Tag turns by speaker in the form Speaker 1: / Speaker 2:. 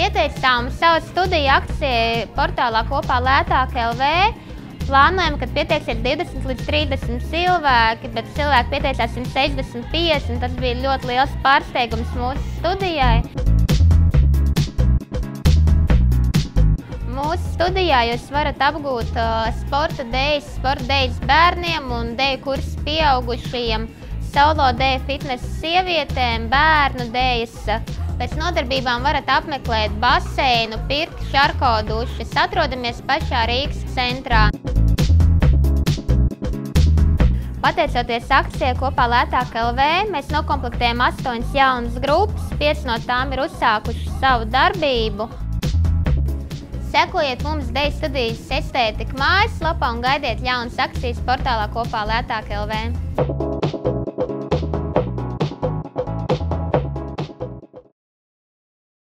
Speaker 1: pieteicām savu studiju akciju portālā kopā Lētāk LV. Plānojam, ka pieteiksies 20 līdz 30 cilvēki, bet cilvēki pieteicās 165, un tas bija ļoti liels pārsteigums mūsu studijai. Mūsu studijā jūs varat apgūt sporta dejas bērniem un deju kursus pieaugušajiem, solo deju fitnesa sievietēm, bērnu dejas. Pēc nodarbībām varat apmeklēt baseinu, pirti, šarko dušas. Atrodamies pašā Rīgas centrā. Pateicoties akcijai kopā Lētāk LV, mēs nokomplektējam 8 jaunas grupas, 5 no tām ir uzsākušas savu darbību. Sekojiet mums Deju studijas estētika mājaslapā un gaidiet jaunas akcijas portālā kopā Lētāk LV.